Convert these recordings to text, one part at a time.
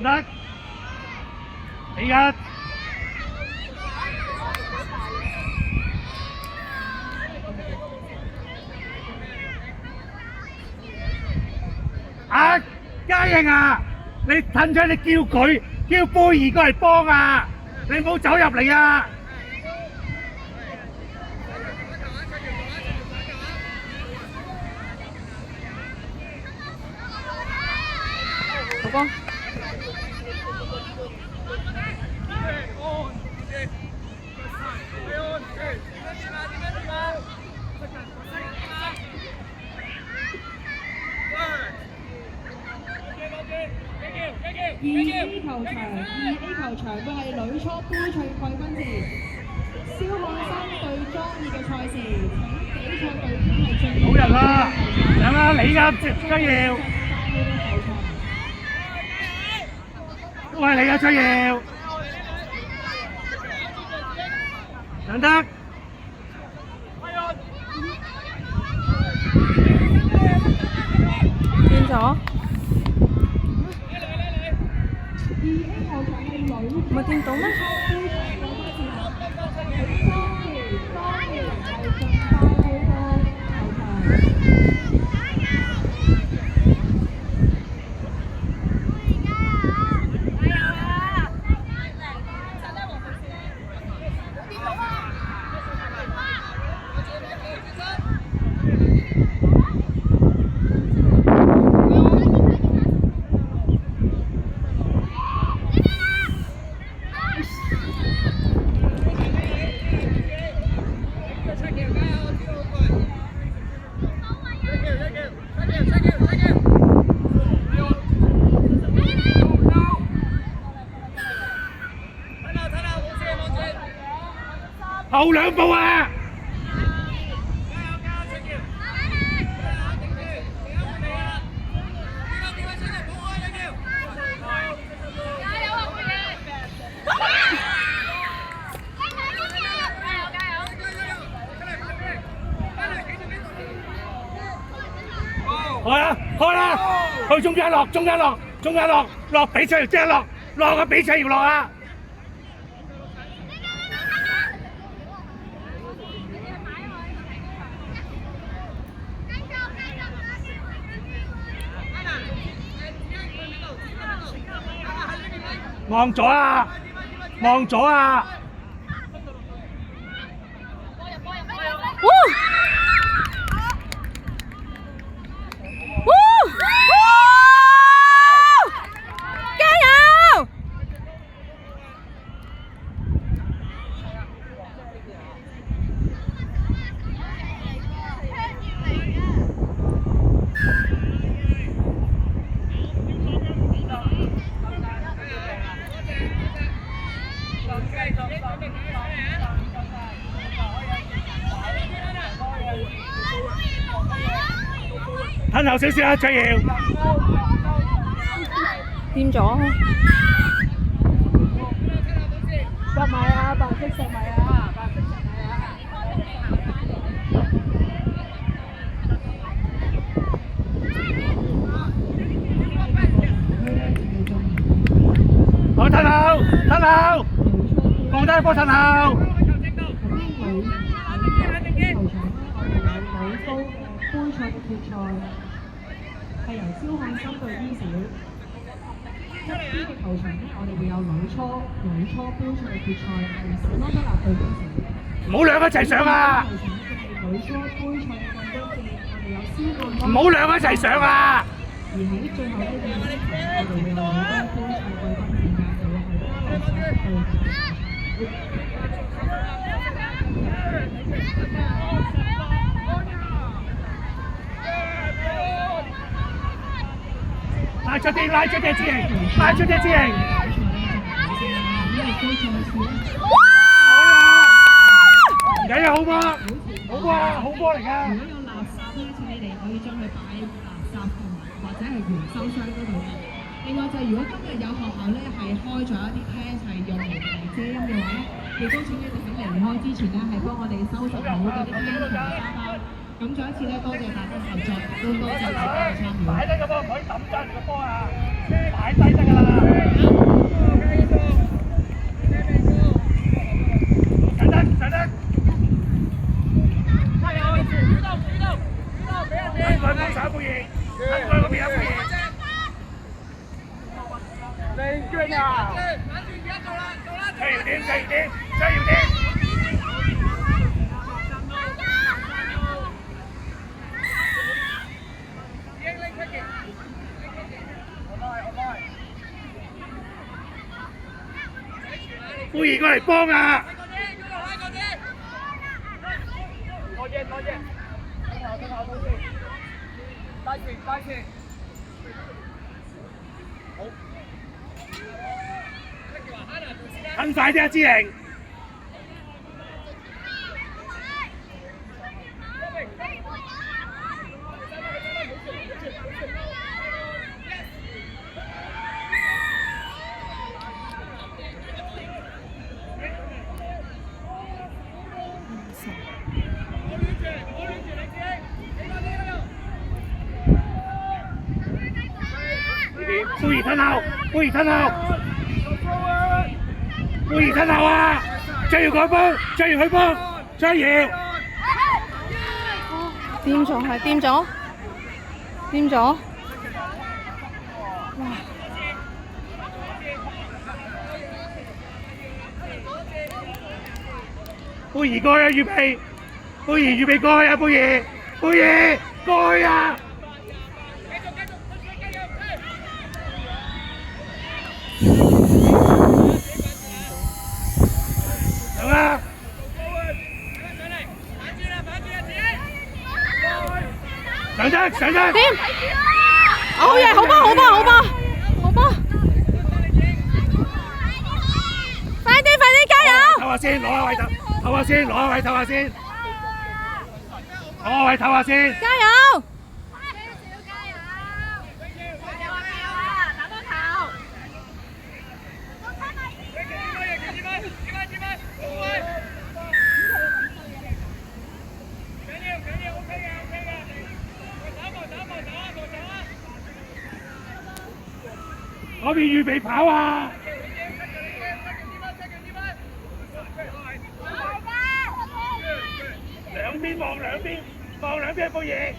唔得，你嘅嘉盈啊！你褪出，你叫佢叫貝兒過嚟幫啊！你唔好走入嚟啊！老公。2A 球場會係女初杯賽季軍戰，蕭漢生對莊義嘅賽事，請比賽隊伍係進入。好人啦，等啦，你㗎張耀，都係你㗎張耀，等得。變咗。唔係見到咩？後兩步啊！開啦！去中間落，落比賽即係落個比賽要落啊！望咗啊！褪後少少啊，張耀。變咗。十米啊，白色10米啊，好褪後，放低波褪後。杯賽嘅決賽係由蕭漢生對伊小。1B 嘅球場呢，我哋會有女初杯賽嘅決賽係史安德納對伊小。唔好兩個一齊上啊！女初杯賽嘅冠軍戰，我哋有蕭漢生。唔好兩個一齊上啊！而喺最後呢個場，我哋會有女單杯賽季軍戰嘅，就會係巴塞對。拉出啲支型，唔緊要，好波嚟㗎。如果有垃圾咧，請你哋可以將佢擺喺垃圾桶或者係回收箱嗰度。另外就係如果今日有學校咧係開咗一啲廳係用嚟遮陰嘅話咧，亦都請你哋喺離開之前咧係幫我哋收拾好嗰啲廳同埋沙包。咁再一次咧，多謝大家合作，都多謝大家嘅參與。擺低個波，唔可以抌真個波啊！擺低得㗎啦。貝兒過嚟幫啊！近快啲啊，志玲！貝兒吞後，貝兒吞後，貝兒吞後啊！張瑤改幫，張瑤去幫，張瑤。掂咗係掂咗，掂咗。哇！貝兒過去啊，預備！貝兒預備過去啊，貝兒！貝兒過去啊！行啦！上得上得！掂！好嘢，好波好波好波好波！快啲快啲加油！唞下先，攞下位唞下先，攞下位唞下先，攞下位唞下先。加油！嗰邊預備跑啊！兩邊望兩邊，望兩邊貝兒。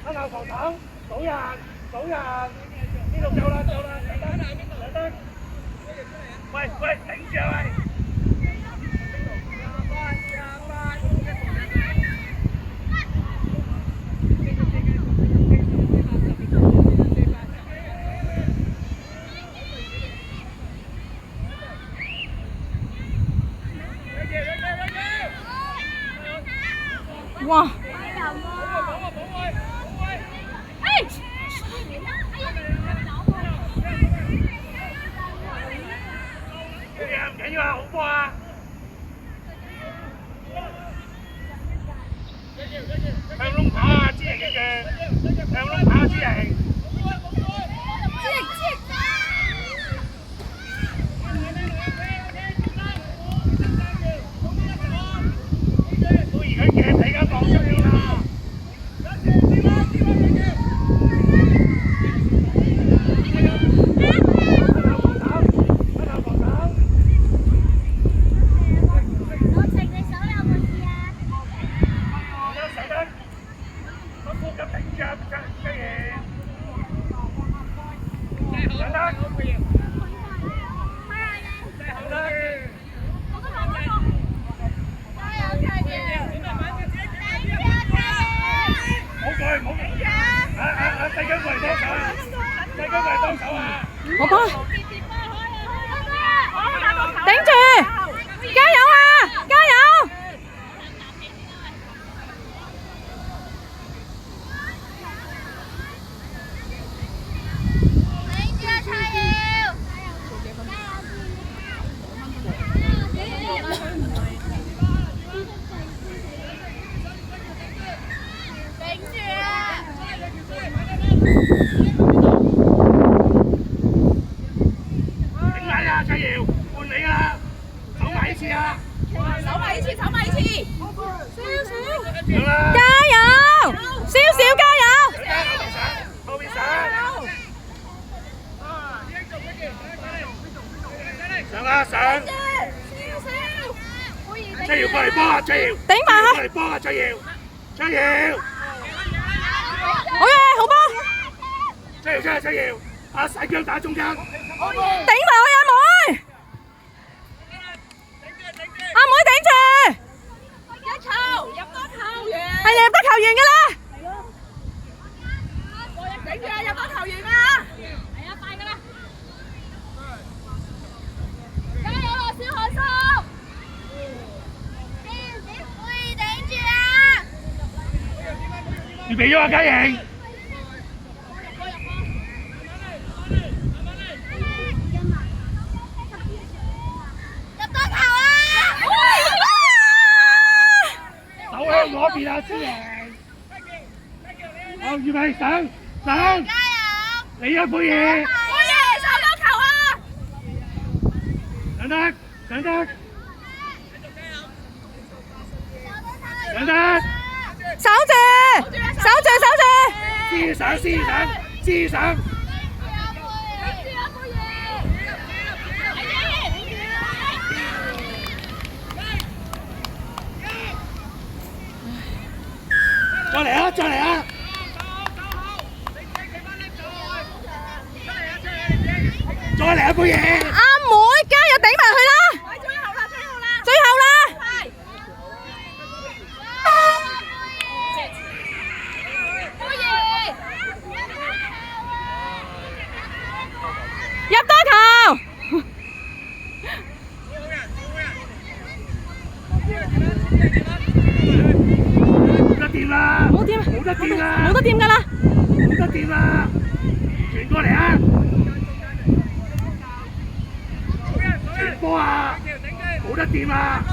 身後防擋，數人，呢度夠啦，上得，喂，頂住啊喂！哇！唔緊要啊，好波啊！向窿跑啊，志玲嘅向窿跑，志玲。貝兒佢夾你而家放出去啦！好波！頂住！加油啊！加油！頂住啊！蔡耀！加油！啊，上！崔瑤過嚟幫啊，崔瑤！頂埋佢！過嚟幫啊，崔瑤！崔瑤！好嘢，好波！崔瑤出嚟，崔瑤！阿細腳打中間。頂埋佢阿妹！阿妹頂住！係入得球員㗎啦！預備咗啊，嘉瑩！手向嗰邊啊，思瑩！好，預備上！你一杯嘢！上得！守住！思上！再嚟啊！再嚟一杯嘢！阿妹加油頂埋佢啦！最後啦！入多球！冇得掂啦！冇得掂㗎啦！傳過嚟啊！傳波啊！冇得掂啊！